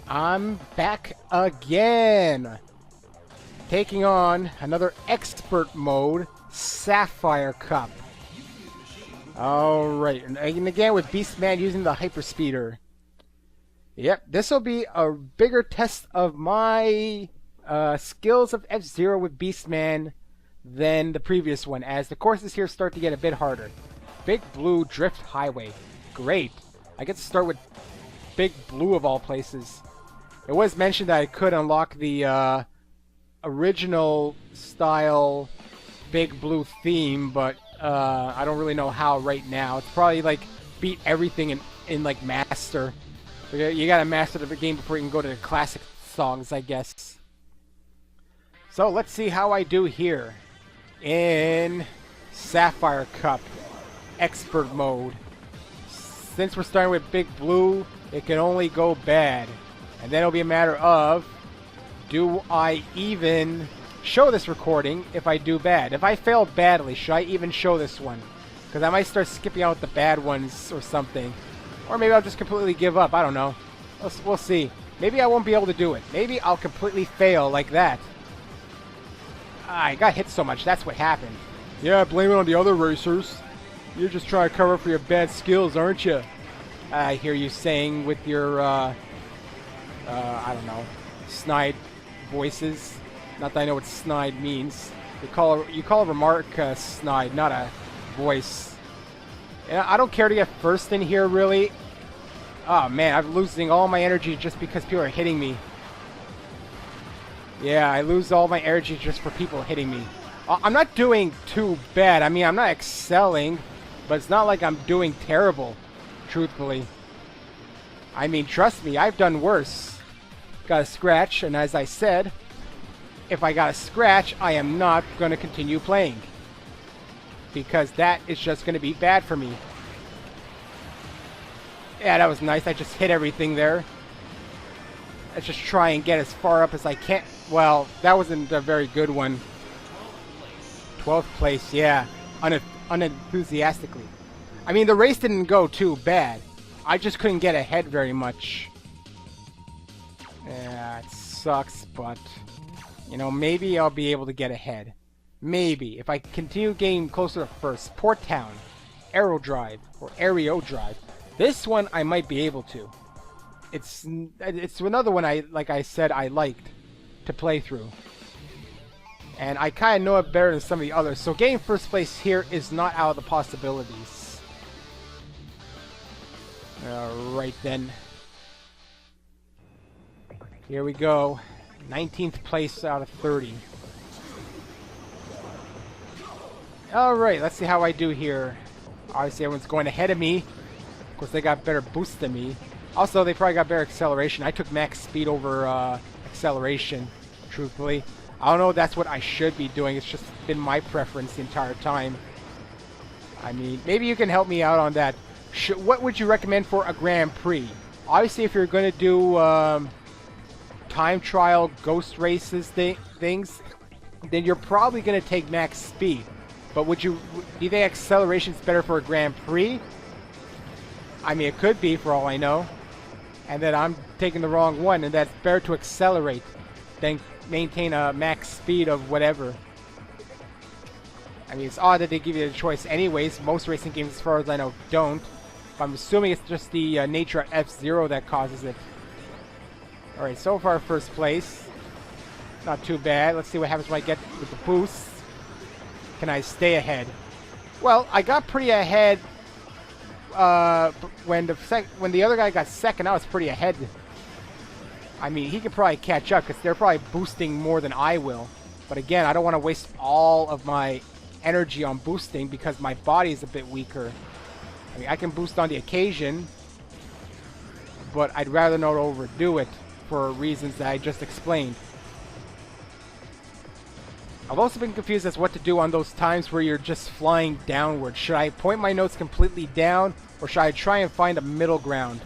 I'm back again, taking on another expert mode, Sapphire Cup. Alright, and again with Beastman using the Hyperspeeder. Yep, this will be a bigger test of my skills of F-Zero with Beastman than the previous one, as the courses here start to get a bit harder. Big Blue Drift Highway. Great. I get to start with Big Blue of all places. It was mentioned that I could unlock the original style Big Blue theme, but I don't really know how right now. It's probably like beat everything in like Master. You gotta master the game before you can go to the classic songs, I guess. So let's see how I do here in Sapphire Cup Expert Mode. Since we're starting with Big Blue, it can only go bad. And then it'll be a matter of, do I even show this recording if I do bad? If I fail badly, should I even show this one? Because I might start skipping out the bad ones or something. Or maybe I'll just completely give up. I don't know. We'll see. Maybe I won't be able to do it. Maybe I'll completely fail like that. I got hit so much. That's what happened. Yeah, blame it on the other racers. You're just trying to cover up for your bad skills, aren't you? I hear you saying with your, I don't know, snide voices. Not that I know what snide means. You call a remark snide, not a voice. And I don't care to get first in here, really. Oh man, I'm losing all my energy just because people are hitting me. Yeah, I lose all my energy just for people hitting me. I'm not doing too bad. I mean, I'm not excelling, but it's not like I'm doing terrible, truthfully. I mean, trust me, I've done worse. Got a scratch, and as I said, if I got a scratch, I am not going to continue playing. Because that is just going to be bad for me. Yeah, that was nice. I just hit everything there. Let's just try and get as far up as I can. Well, that wasn't a very good one. 12th place, yeah. Unenthusiastically. I mean, the race didn't go too bad. I just couldn't get ahead very much. Yeah, it sucks, but... you know, maybe I'll be able to get ahead. Maybe. If I continue getting closer to first. Port Town. Aero Drive. Or Aereo Drive. This one I might be able to. It's another one like I said, I liked to play through. And I kind of know it better than some of the others. So getting first place here is not out of the possibilities. Alright then. Here we go. 19th place out of 30. Alright, let's see how I do here. Obviously everyone's going ahead of me. Of course they got better boost than me. Also they probably got better acceleration. I took max speed over acceleration, truthfully. I don't know if that's what I should be doing. It's just been my preference the entire time. I mean, maybe you can help me out on that. What would you recommend for a Grand Prix? Obviously if you're going to do time trial ghost races things, then you're probably going to take max speed. But do you think acceleration's better for a Grand Prix? I mean, it could be for all I know. And that I'm taking the wrong one, and that's better to accelerate than maintain a max speed of whatever. I mean, it's odd that they give you the choice anyways. Most racing games, as far as I know, don't. But I'm assuming it's just the nature of F-Zero that causes it. Alright, so far first place. Not too bad. Let's see what happens when I get with the boost. Can I stay ahead? Well, I got pretty ahead when the other guy got second. I was pretty ahead. I mean, he could probably catch up because they're probably boosting more than I will. But again, I don't want to waste all of my energy on boosting because my body is a bit weaker. I mean, I can boost on the occasion, but I'd rather not overdo it for reasons that I just explained. I've also been confused as what to do on those times where you're just flying downward. Should I point my nose completely down, or should I try and find a middle ground?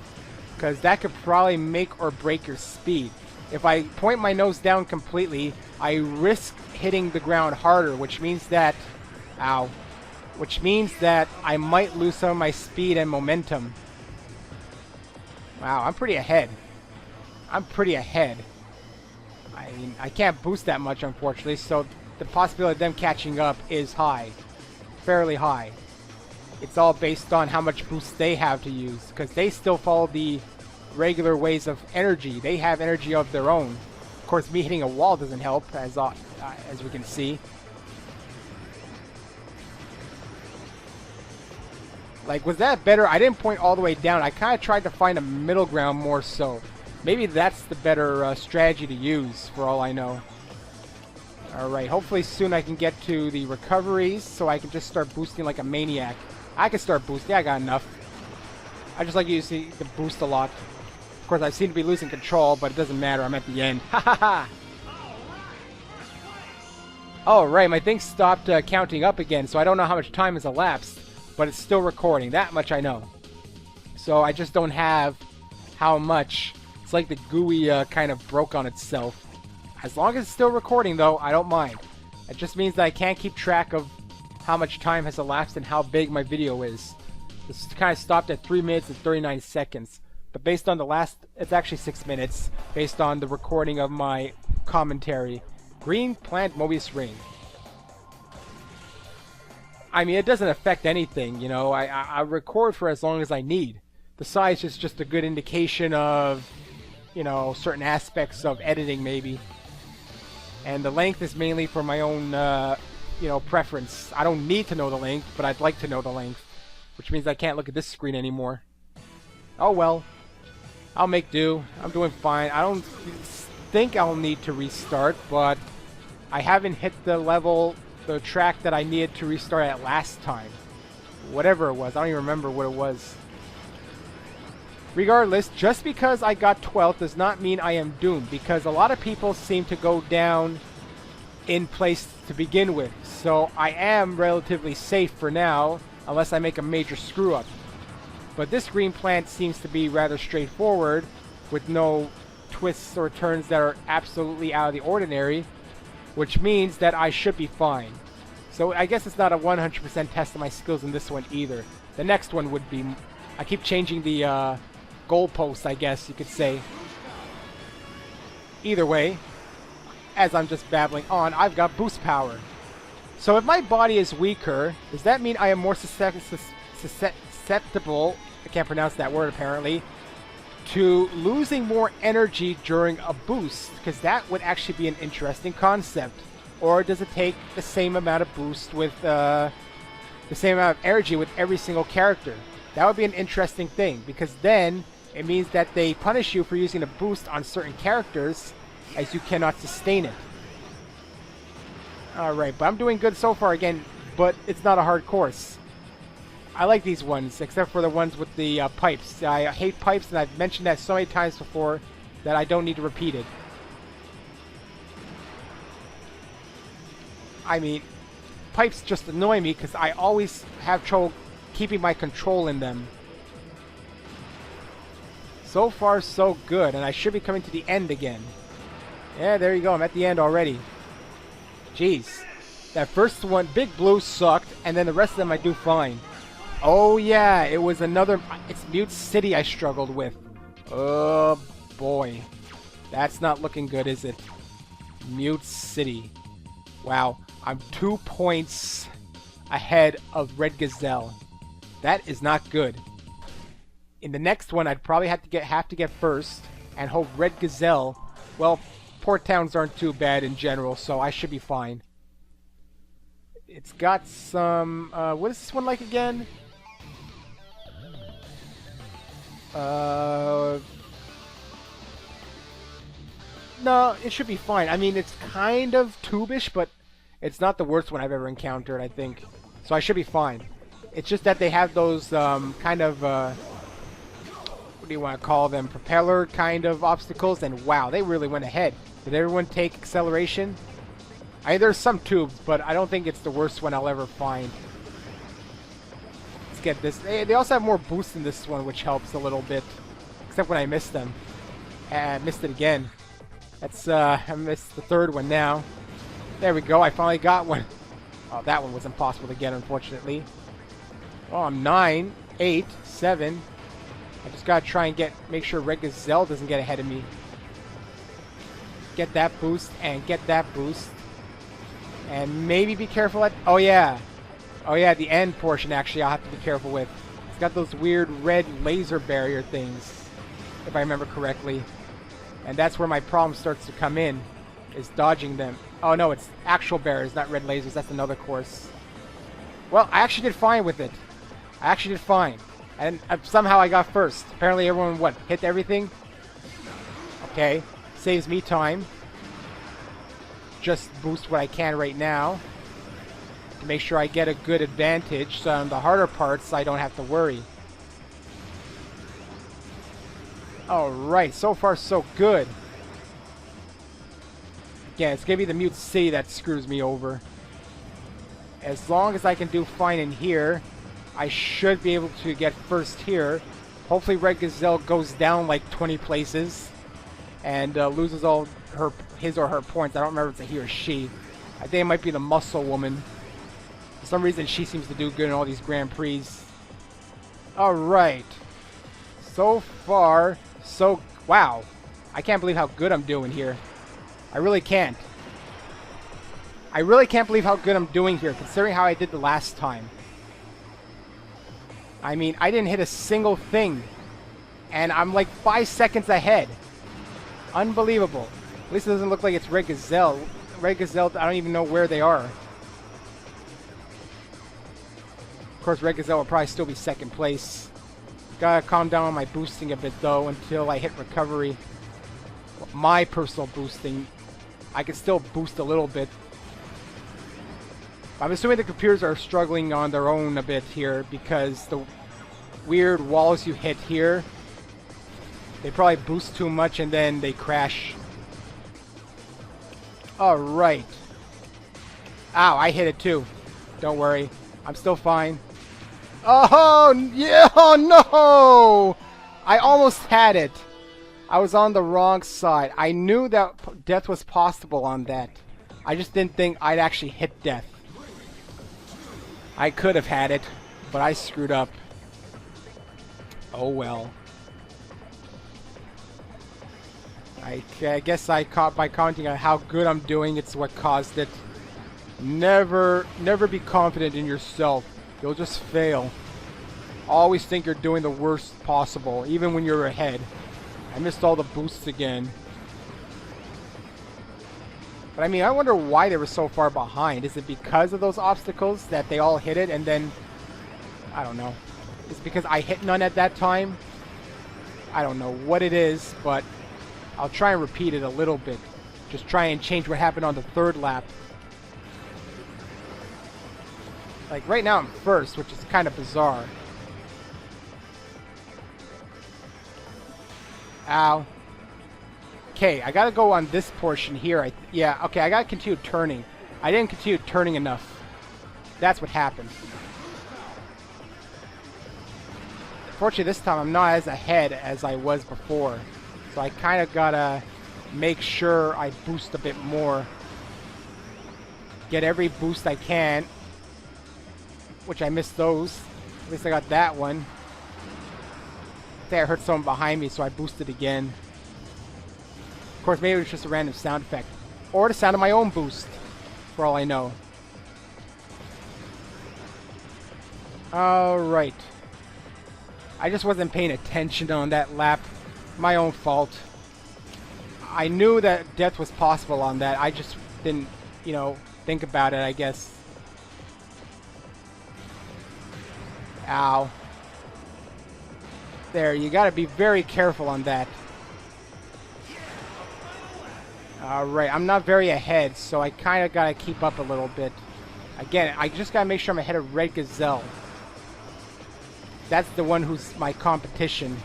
Because that could probably make or break your speed. If I point my nose down completely, I risk hitting the ground harder, which means that... ow. Which means that I might lose some of my speed and momentum. Wow, I'm pretty ahead. I'm pretty ahead. I mean, I can't boost that much, unfortunately, so the possibility of them catching up is high. Fairly high. It's all based on how much boost they have to use, because they still follow the regular ways of energy. They have energy of their own. Of course, me hitting a wall doesn't help, as we can see. Like, was that better? I didn't point all the way down. I kind of tried to find a middle ground more so. Maybe that's the better strategy to use, for all I know. Alright, hopefully soon I can get to the recoveries, so I can just start boosting like a maniac. I can start boosting. I got enough. I just like using the boost a lot. Of course, I seem to be losing control, but it doesn't matter. I'm at the end. Ha ha ha! Alright, my thing stopped counting up again, so I don't know how much time has elapsed, but it's still recording. That much I know. So I just don't have how much. It's like the GUI kind of broke on itself. As long as it's still recording, though, I don't mind. It just means that I can't keep track of how much time has elapsed and how big my video is. This kind of stopped at 3 minutes and 39 seconds. But based on the last, it's actually 6 minutes, based on the recording of my commentary. Green plant Mobius ring. I mean, it doesn't affect anything, you know. I record for as long as I need. The size is just a good indication of, you know, certain aspects of editing, maybe. And the length is mainly for my own, you know, preference. I don't need to know the length, but I'd like to know the length. Which means I can't look at this screen anymore. Oh well. I'll make do. I'm doing fine. I don't think I'll need to restart, but I haven't hit the level, the track that I needed to restart at last time. Whatever it was. I don't even remember what it was. Regardless, just because I got 12th does not mean I am doomed, because a lot of people seem to go down in place to begin with. So I am relatively safe for now, unless I make a major screw up. But this green plant seems to be rather straightforward, with no twists or turns that are absolutely out of the ordinary, which means that I should be fine. So I guess it's not a 100% test of my skills in this one either. The next one would be... I keep changing the goalposts, I guess you could say. Either way, as I'm just babbling on, I've got boost power. So if my body is weaker, does that mean I am more susceptible, I can't pronounce that word apparently, to losing more energy during a boost? Because that would actually be an interesting concept. Or does it take the same amount of boost with the same amount of energy with every single character? That would be an interesting thing, because then it means that they punish you for using a boost on certain characters, as you cannot sustain it. Alright, but I'm doing good so far again, but it's not a hard course. I like these ones, except for the ones with the pipes. I hate pipes, and I've mentioned that so many times before that I don't need to repeat it. I mean, pipes just annoy me because I always have trouble keeping my control in them. So far, so good, and I should be coming to the end again. Yeah, there you go, I'm at the end already. Jeez. That first one, Big Blue, sucked, and then the rest of them I do fine. Oh yeah, it was another... It's Mute City I struggled with. Oh boy. That's not looking good, is it? Mute City. Wow, I'm 2 points ahead of Red Gazelle. That is not good. In the next one, I'd probably have to get first, and hope Red Gazelle... Well, port towns aren't too bad in general, so I should be fine. It's got some... what is this one like again? No, it should be fine. I mean, it's kind of tubish, but it's not the worst one I've ever encountered, I think. So I should be fine. It's just that they have those kind of... what do you want to call them? Propeller kind of obstacles, and wow, they really went ahead. Did everyone take acceleration? There's some tubes, but I don't think it's the worst one I'll ever find. Let's get this. They also have more boosts in this one, which helps a little bit. Except when I missed them. I missed it again. That's, I missed the third one now. There we go, I finally got one. Oh, that one was impossible to get, unfortunately. Oh, I'm 9, 8, 7. I just gotta try and make sure Red Gazelle doesn't get ahead of me. get that boost and get that boost. And maybe be careful at... Oh yeah. Oh yeah, the end portion actually I'll have to be careful with. It's got those weird red laser barrier things, if I remember correctly. And that's where my problem starts to come in, is dodging them. Oh no, it's actual barriers, not red lasers. That's another course. Well, I actually did fine with it. I actually did fine. And somehow I got first. Apparently everyone, what, hit everything? Okay. Saves me time. Just boost what I can right now to make sure I get a good advantage, so on the harder parts I don't have to worry. Alright, so far so good. Yeah, it's gonna be the Mute City that screws me over. As long as I can do fine in here, I should be able to get first here. Hopefully Red Gazelle goes down like 20 places and loses all his or her points. I don't remember if it's a he or she. I think it might be the Muscle Woman. For some reason she seems to do good in all these Grand Prix. Alright. So far, so... Wow. I can't believe how good I'm doing here. I really can't. I really can't believe how good I'm doing here, considering how I did the last time. I mean, I didn't hit a single thing. And I'm like 5 seconds ahead. Unbelievable. At least it doesn't look like it's Red Gazelle. Red Gazelle, I don't even know where they are. Of course, Red Gazelle will probably still be second place. Gotta calm down on my boosting a bit, though, until I hit recovery. My personal boosting. I can still boost a little bit. I'm assuming the computers are struggling on their own a bit here, because the weird walls you hit here, they probably boost too much and then they crash. Alright. Ow, I hit it too. Don't worry. I'm still fine. Oh, yeah, oh no! I almost had it. I was on the wrong side. I knew that death was possible on that. I just didn't think I'd actually hit death. I could have had it, but I screwed up. Oh well. I guess I caught by commenting on how good I'm doing. It's what caused it. Never be confident in yourself. You'll just fail. Always think you're doing the worst possible, even when you're ahead. I missed all the boosts again. But I mean, I wonder why they were so far behind. Is it because of those obstacles that they all hit it and then... I don't know. Is it because I hit none at that time? I don't know what it is, but I'll try and repeat it a little bit. Just try and change what happened on the third lap. Like, right now I'm first, which is kind of bizarre. Ow. Okay, I gotta go on this portion here. Yeah, okay, I gotta continue turning. I didn't continue turning enough. That's what happened. Fortunately, this time I'm not as ahead as I was before. So I kind of gotta make sure I boost a bit more. Get every boost I can. Which I missed those. At least I got that one. I think I heard someone behind me, so I boosted again. Of course, maybe it was just a random sound effect. Or the sound of my own boost, for all I know. Alright. I just wasn't paying attention on that lap. My own fault. I knew that death was possible on that. I just didn't, you know, think about it, I guess. Ow. There, you gotta be very careful on that. Alright, I'm not very ahead, so I kinda gotta keep up a little bit. Again, I just gotta make sure I'm ahead of Red Gazelle. That's the one who's my competition.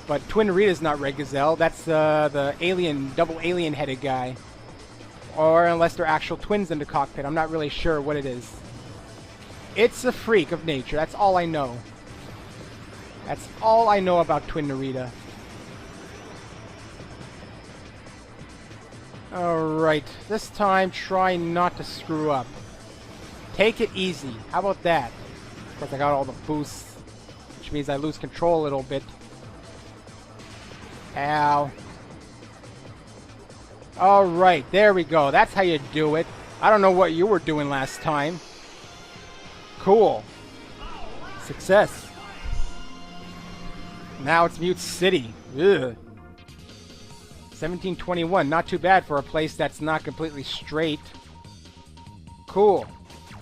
But Twin Rita's not Red Gazelle, that's the alien, double alien-headed guy. Or unless they're actual twins in the cockpit, I'm not really sure what it is. It's a freak of nature, that's all I know. That's all I know about Twin Narita. Alright, this time try not to screw up. Take it easy. How about that? Of course I got all the boosts, which means I lose control a little bit. Ow. Alright, there we go. That's how you do it. I don't know what you were doing last time. Cool. Success. Now it's Mute City. Ugh. 1721. Not too bad for a place that's not completely straight. Cool.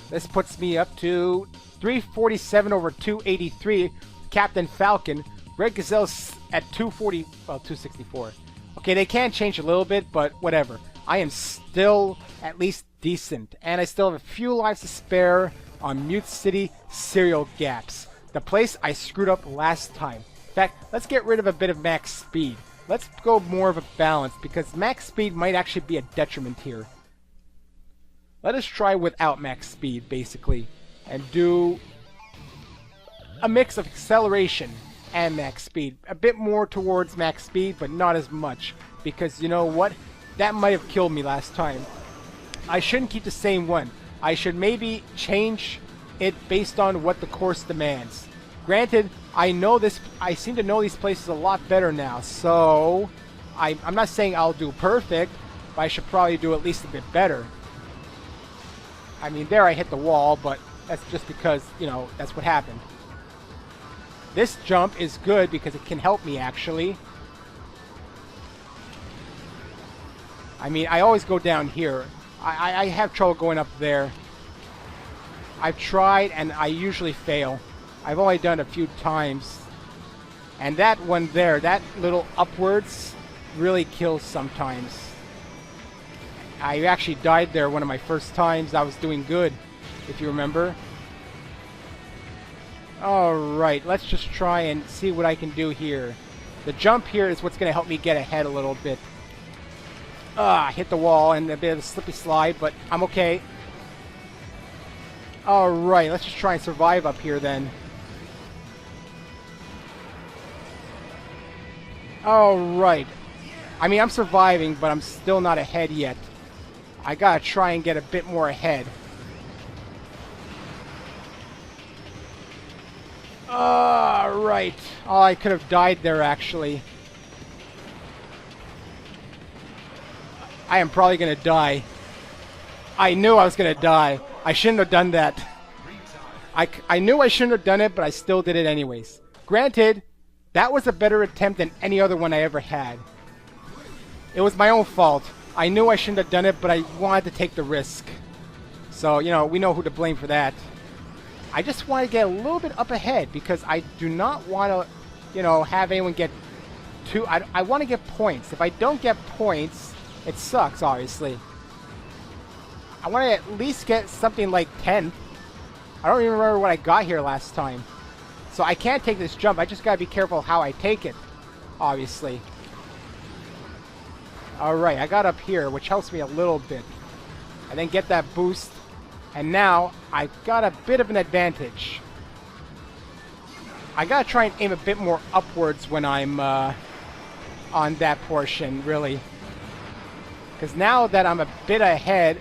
This puts me up to 347 over 283. Captain Falcon. Red Gazelle's at 240. Well, 264. Okay, they can change a little bit, but whatever. I am still at least decent. And I still have a few lives to spare on Mute City Serial Gaps. The place I screwed up last time. In fact, let's get rid of a bit of max speed. Let's go more of a balance, because max speed might actually be a detriment here. Let us try without max speed, basically, and do a mix of acceleration and max speed. A bit more towards max speed, but not as much, because you know what? That might have killed me last time. I shouldn't keep the same one. I should maybe change it based on what the course demands. Granted, I seem to know these places a lot better now, so I'm not saying I'll do perfect, but I should probably do at least a bit better. I mean, there I hit the wall, but that's just because, you know, that's what happened. This jump is good because it can help me, actually. I mean, I always go down here. I have trouble going up there. I've tried, and I usually fail. I've only done it a few times. And that one there, that little upwards, really kills sometimes. I actually died there one of my first times. I was doing good, if you remember. Alright, let's just try and see what I can do here. The jump here is what's going to help me get ahead a little bit. I hit the wall and a bit of a slippy slide, but I'm okay. Alright, let's just try and survive up here then. Alright. I mean, I'm surviving, but I'm still not ahead yet. I gotta try and get a bit more ahead. Alright. Oh, I could have died there, actually. I am probably gonna die. I knew I was gonna die. I shouldn't have done that. I knew I shouldn't have done it, but I still did it anyways. Granted, that was a better attempt than any other one I ever had. It was my own fault. I knew I shouldn't have done it, but I wanted to take the risk. So, you know, we know who to blame for that. I just want to get a little bit up ahead because I do not want to, you know, have anyone get too... I want to get points. If I don't get points, it sucks, obviously. I want to at least get something like 10th. I don't even remember what I got here last time. So I can't take this jump. I just got to be careful how I take it, obviously. Alright, I got up here, which helps me a little bit. I then get that boost, and now I've got a bit of an advantage. I gotta try and aim a bit more upwards when I'm on that portion, really. Because now that I'm a bit ahead,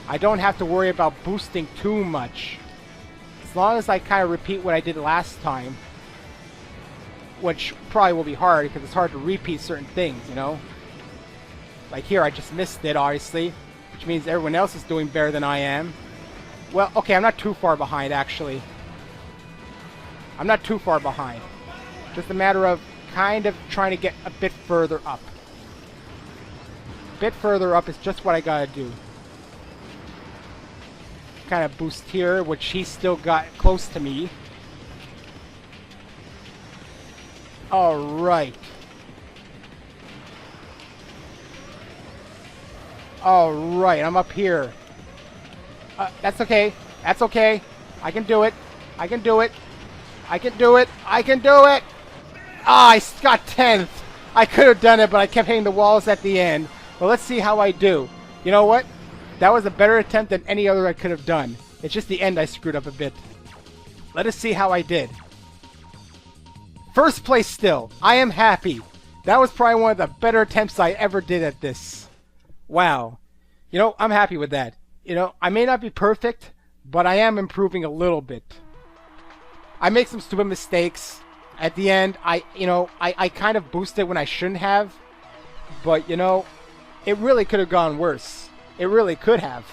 I don't have to worry about boosting too much. As long as I kind of repeat what I did last time. Which probably will be hard, because it's hard to repeat certain things, you know? Like here, I just missed it, obviously. Which means everyone else is doing better than I am. Well, okay, I'm not too far behind, actually. I'm not too far behind. Just a matter of kind of trying to get a bit further up. A bit further up is just what I gotta do. Kind of boost here, which he still got close to me. Alright. Alright, I'm up here. That's okay. That's okay. I can do it. I can do it. I can do it. I can do it! Ah, I got 10th. I could have done it, but I kept hitting the walls at the end. Well, let's see how I do. You know what? That was a better attempt than any other I could have done. It's just the end I screwed up a bit. Let us see how I did. First place still. I am happy. That was probably one of the better attempts I ever did at this. Wow. You know, I'm happy with that. You know, I may not be perfect, but I am improving a little bit. I make some stupid mistakes. At the end, I kind of boosted when I shouldn't have. But, you know, it really could have gone worse. It really could have.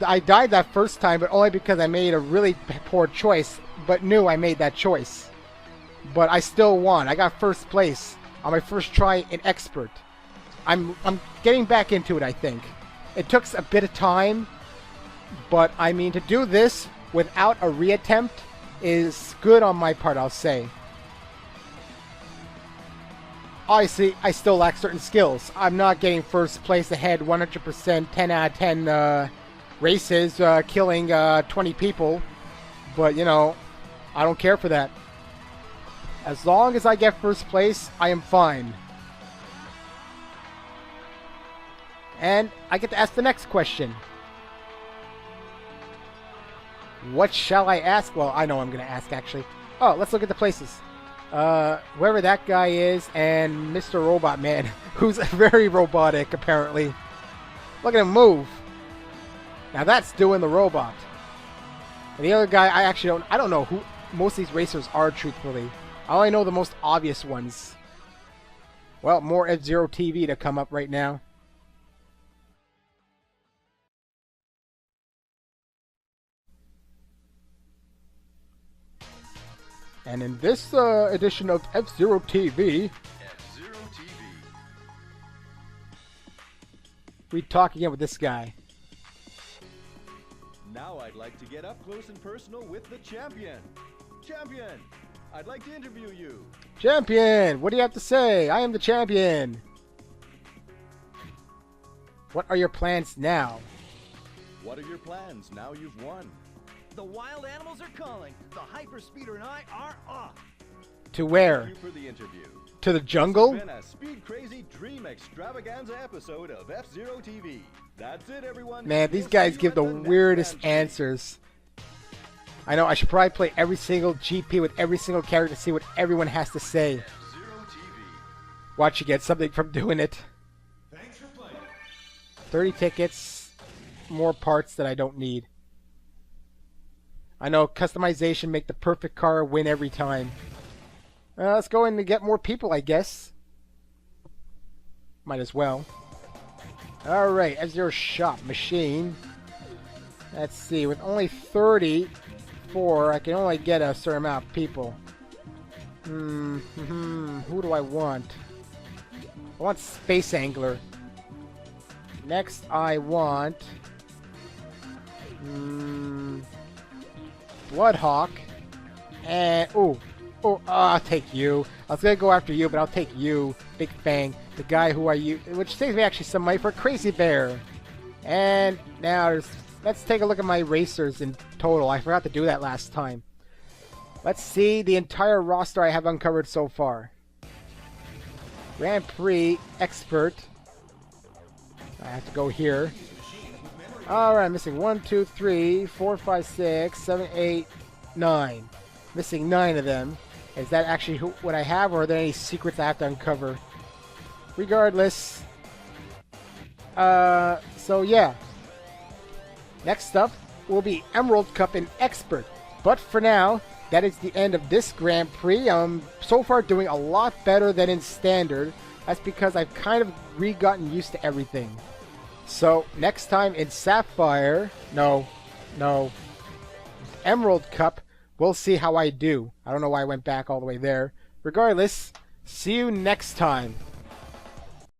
I died that first time, but only because I made a really poor choice, but knew I made that choice. But I still won. I got first place on my first try in Expert. I'm getting back into it, I think. It took a bit of time, but I mean, to do this without a reattempt is good on my part, I'll say. Obviously, I still lack certain skills. I'm not getting first place ahead 100%, 10 out of 10 races, killing 20 people. But, you know, I don't care for that. As long as I get first place, I am fine. And I get to ask the next question. What shall I ask? Well, I know what I'm going to ask, actually. Oh, let's look at the places. Whoever that guy is, and Mr. Robot Man, who's very robotic, apparently. Look at him move. Now that's doing the robot. And the other guy, I don't know who most of these racers are, truthfully. I only know the most obvious ones. Well, more F-Zero TV to come up right now. And in this edition of F-Zero TV, we talk again with this guy. Now I'd like to get up close and personal with the champion. Champion, I'd like to interview you. Champion, what do you have to say? I am the champion. What are your plans now? What are your plans now you've won? The wild animals are calling. The hyperspeeder and I are off. To where? Thank you for the interview. To the jungle? This has been a speed crazy dream extravaganza episode of F-Zero TV. That's it, everyone. Man, these guys give the weirdest answers. I know, I should probably play every single GP with every single character to see what everyone has to say. F-Zero TV. Watch you get something from doing it. Thanks for playing. 30 tickets, more parts that I don't need. I know, customization make the perfect car win every time. Let's go in and get more people, I guess. Might as well. Alright, F-Zero shop machine. Let's see, with only 34, I can only get a certain amount of people. Who do I want? I want Space Angler. Next, I want... Bloodhawk. And... I'll take you. I was gonna go after you, but I'll take you. Big Fang. The guy who I use... Which saves me actually some money for Crazy Bear. And now let's take a look at my racers in total. I forgot to do that last time. Let's see the entire roster I have uncovered so far. Grand Prix Expert. I have to go here. Alright, I'm missing 1, 2, 3, 4, 5, 6, 7, 8, 9. Missing 9 of them. Is that actually what I have, or are there any secrets I have to uncover? Regardless. So yeah. Next up will be Emerald Cup in Expert. But for now, that is the end of this Grand Prix. I'm so far doing a lot better than in Standard. That's because I've kind of re-gotten used to everything. So next time in Sapphire, no, Emerald Cup, we'll see how I do. I don't know why I went back all the way there. Regardless, see you next time.